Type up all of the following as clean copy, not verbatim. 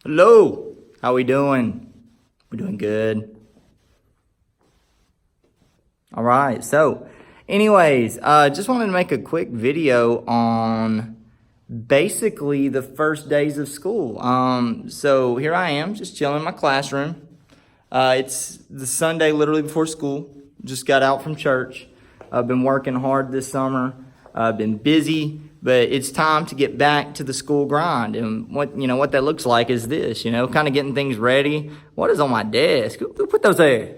Hello, how we doing? We're doing good. All right, so anyways, just wanted to make a quick video on basically the first days of school. So here I am, just chilling in my classroom. It's the Sunday literally before school. Just got out from church. I've been working hard this summer. I've been busy, but it's time to get back to the school grind. And what that looks like is this, kind of getting things ready. What is on my desk? Who put those there?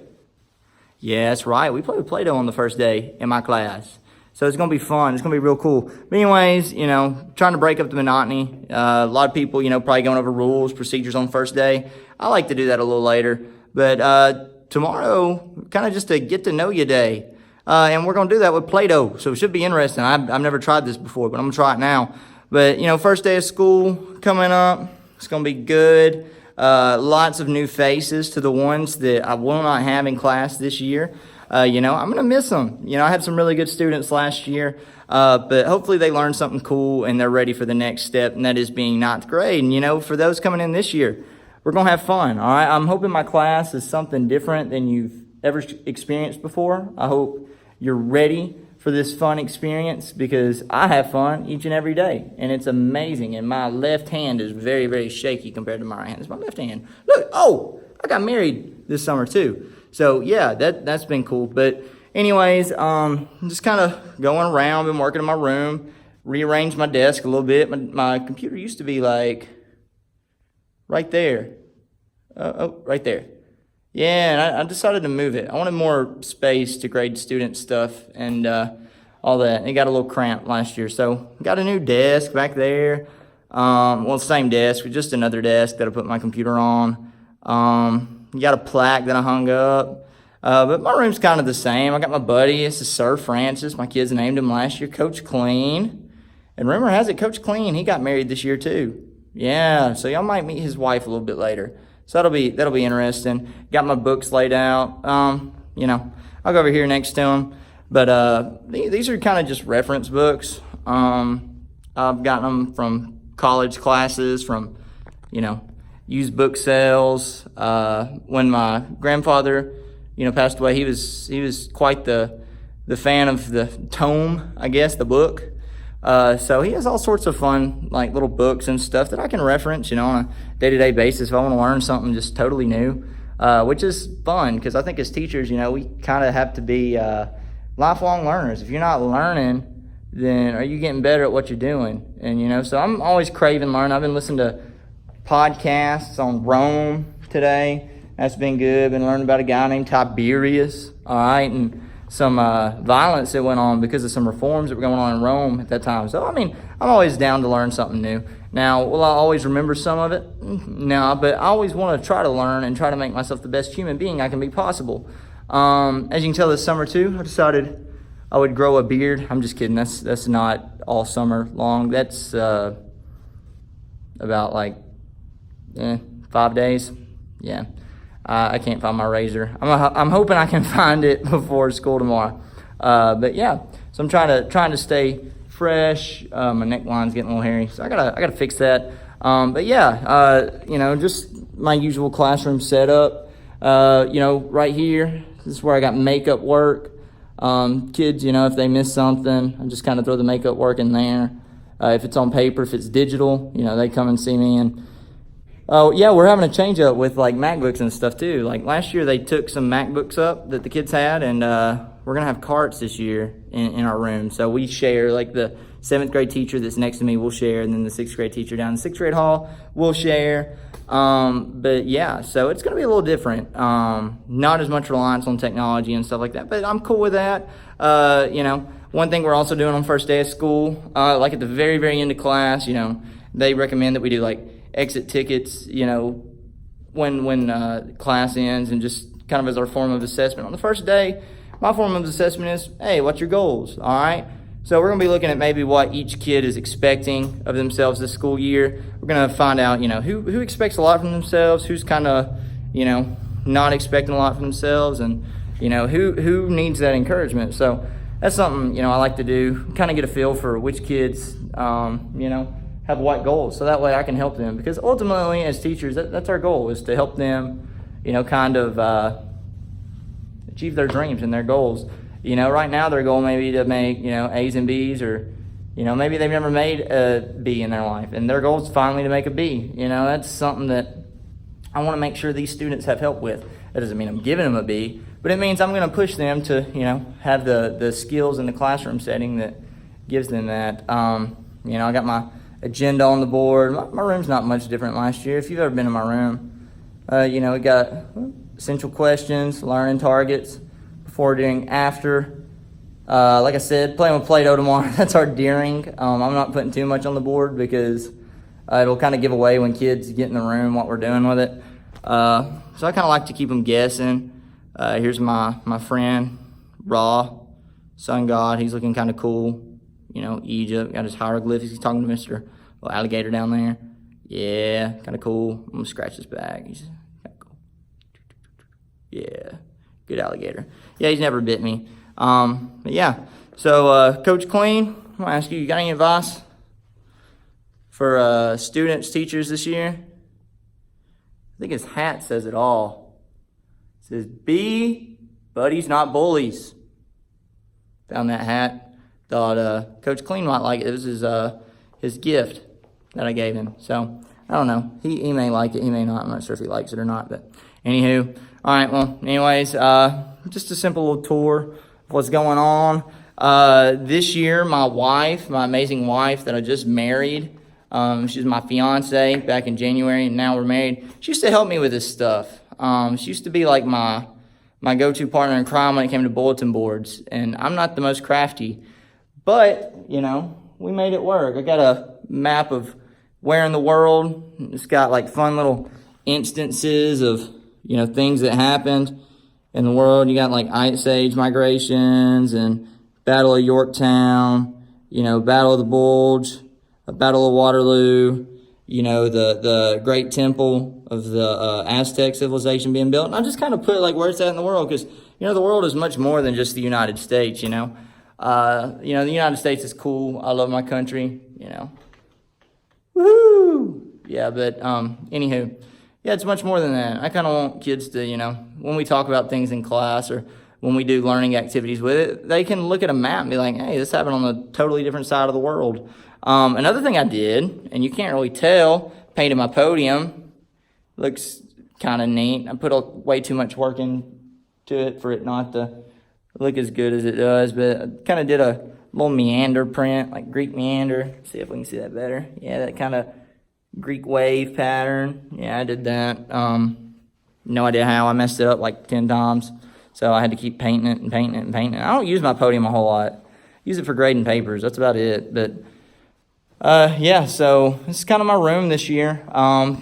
Yeah, that's right. We played with Play-Doh on the first day in my class. So it's going to be fun. It's going to be real cool. But anyways, trying to break up the monotony. A lot of people, probably going over rules, procedures on the first day. I like to do that a little later. But tomorrow, kind of just a get to know you day. And we're going to do that with Play-Doh. So it should be interesting. I've never tried this before, but I'm going to try it now. But, first day of school coming up. It's going to be good. Lots of new faces to the ones that I will not have in class this year. I'm going to miss them. I had some really good students last year. But hopefully they learned something cool and they're ready for the next step, and that is being ninth grade. And, for those coming in this year, we're going to have fun. All right. I'm hoping my class is something different than you've ever experienced before. I hope you're ready for this fun experience, because I have fun each and every day, and it's amazing. And my left hand is very, very shaky compared to my right hand. It's my left hand. Look, I got married this summer too. So yeah, that's been cool. But anyways, just kind of going around, been working in my room, rearranged my desk a little bit. My computer used to be like right there. Right there. Yeah, and I decided to move it. I wanted more space to grade student stuff and all that. And it got a little cramped last year. So got a new desk back there. Same desk, but just another desk that I put my computer on. Got a plaque that I hung up. But my room's kind of the same. I got my buddy. This is Sir Francis. My kids named him last year, Coach Clean. And rumor has it, Coach Clean, he got married this year too. Yeah, so y'all might meet his wife a little bit later. So that'll be interesting. Got my books laid out. I'll go over here next to them. But these are kind of just reference books. I've gotten them from college classes, from used book sales. When my grandfather passed away, he was quite the fan of the tome, I guess, the book. So he has all sorts of fun, like little books and stuff that I can reference, on a day-to-day basis if I want to learn something just totally new, which is fun, because I think as teachers, we kind of have to be lifelong learners. If you're not learning, then are you getting better at what you're doing? And, so I'm always craving learning. I've been listening to podcasts on Rome today. That's been good. Been learning about a guy named Tiberius, all right, and some violence that went on because of some reforms that were going on in Rome at that time. So, I'm always down to learn something new. Now, will I always remember some of it? No, but I always want to try to learn and try to make myself the best human being I can be possible. As you can tell, this summer, too, I decided I would grow a beard. I'm just kidding. That's not all summer long. That's about, 5 days. Yeah. I can't find my razor. I'm hoping I can find it before school tomorrow. But yeah, so I'm trying to stay fresh. My neckline's getting a little hairy, so I gotta fix that. But yeah, just my usual classroom setup. Right here, this is where I got makeup work. Kids, if they miss something, I just kind of throw the makeup work in there. If it's on paper, if it's digital, they come and see me. And we're having a change up with MacBooks and stuff too. Like last year they took some MacBooks up that the kids had, and we're gonna have carts this year in our room. So we share, the 7th grade teacher that's next to me will share, and then the 6th grade teacher down in the 6th grade hall will share. But yeah, so it's gonna be a little different. Not as much reliance on technology and stuff like that, but I'm cool with that. One thing we're also doing on first day of school, at the very, very end of class, they recommend that we do exit tickets, when class ends, and just kind of as our form of assessment. On the first day, my form of assessment is, hey, what's your goals? All right. So we're going to be looking at maybe what each kid is expecting of themselves this school year. We're going to find out, who expects a lot from themselves, who's kind of, not expecting a lot from themselves, and, who needs that encouragement. So that's something, I like to do, kind of get a feel for which kids, have what goals, so that way I can help them. Because ultimately, as teachers, that's our goal, is to help them, kind of achieve their dreams and their goals. Right now their goal may be to make, A's and B's, or, maybe they've never made a B in their life, and their goal is finally to make a B. That's something that I want to make sure these students have help with. That doesn't mean I'm giving them a B, but it means I'm going to push them to, have the skills in the classroom setting that gives them that. I got my agenda on the board. My room's not much different last year. If you've ever been in my room, we got essential questions, learning targets, before, during, after. Like I said, playing with Play-Doh tomorrow. That's our during. I'm not putting too much on the board because it'll kind of give away when kids get in the room what we're doing with it. So I kind of like to keep them guessing. Here's my friend, Ra, Sun God. He's looking kind of cool. Egypt, got his hieroglyphics. He's talking to Mr. Alligator down there. Yeah, kind of cool. I'm going to scratch his back. He's kind of cool. Yeah, good alligator. Yeah, he's never bit me. But yeah, so Coach Clean, I'm going to ask you got any advice for students, teachers this year? I think his hat says it all. It says, be buddies, not bullies. Found that hat. Thought Coach Clean might like it. It was his gift that I gave him. So, I don't know. He may like it. He may not. I'm not sure if he likes it or not. But, anywho. All right, well, anyways, just a simple little tour of what's going on. This year, my amazing wife that I just married, she's my fiance back in January, and now we're married. She used to help me with this stuff. She used to be like my go-to partner in crime when it came to bulletin boards, and I'm not the most crafty, but, we made it work. I got a map of where in the world. It's got like fun little instances of, things that happened in the world. You got like Ice Age migrations and Battle of Yorktown, Battle of the Bulge, Battle of Waterloo, the Great Temple of the Aztec civilization being built. And I just kind of put like where it's at in the world because, the world is much more than just the United States, the United States is cool. I love my country, Woohoo! Yeah, but anywho, yeah, it's much more than that. I kind of want kids to, when we talk about things in class or when we do learning activities with it, they can look at a map and be like, hey, this happened on a totally different side of the world. Another thing I did, and you can't really tell, painted my podium. Looks kind of neat. I put way too much work into it for it not to look as good as it does, but I kind of did a little meander print, like Greek meander. See if we can see that better. Yeah, that kind of Greek wave pattern. Yeah, I did that. No idea how. I messed it up like 10 times. So I had to keep painting it and painting it and painting it. I don't use my podium a whole lot. Use it for grading papers. That's about it. But yeah, so this is kind of my room this year.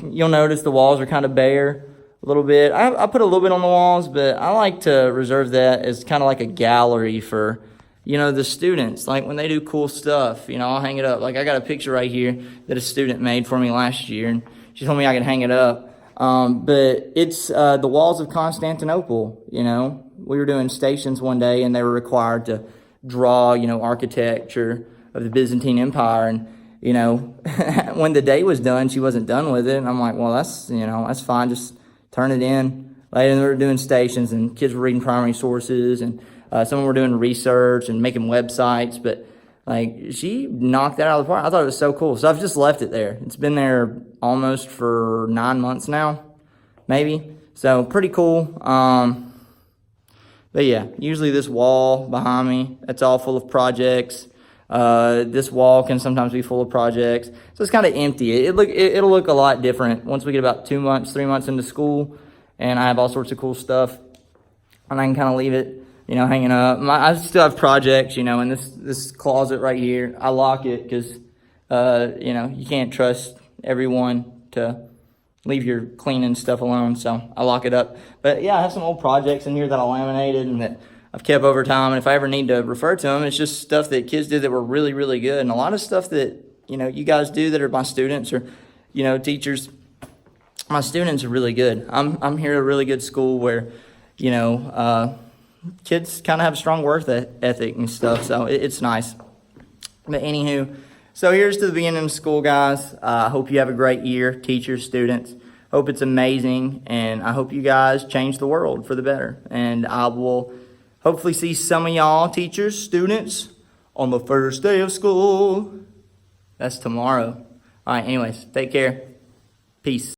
You'll notice the walls are kind of bare a little bit. I put a little bit on the walls, but I like to reserve that as kind of like a gallery for, the students. Like when they do cool stuff, I'll hang it up. Like I got a picture right here that a student made for me last year, and she told me I could hang it up. But it's the walls of Constantinople. We were doing stations one day, and they were required to draw, architecture of the Byzantine Empire. And, when the day was done, she wasn't done with it. And I'm like, well, that's fine. Just turn it in. Later, we were doing stations, and kids were reading primary sources, and some of them were doing research and making websites. But she knocked that out of the park. I thought it was so cool. So I've just left it there. It's been there almost for 9 months now, maybe. So pretty cool. But yeah, usually this wall behind me, that's all full of projects. This wall can sometimes be full of projects. So it's kind of empty. It'll look a lot different once we get about 2 months, 3 months into school, and I have all sorts of cool stuff. And I can kind of leave it, hanging up. I still have projects, in this closet right here. I lock it because, you can't trust everyone to leave your cleaning stuff alone. So I lock it up. But yeah, I have some old projects in here that I laminated and that I've kept over time. And if I ever need to refer to them, it's just stuff that kids did that were really, really good. And a lot of stuff that, you guys do that are my students or, teachers. My students are really good. I'm here at a really good school where, kids kind of have a strong work ethic and stuff, so it's nice. But anywho, So here's to the beginning of school, guys. I hope you have a great year, teachers, students. Hope it's amazing, and I hope you guys change the world for the better. And I will hopefully see some of y'all, teachers, students, on the first day of school. That's tomorrow. All right, anyways, take care. Peace.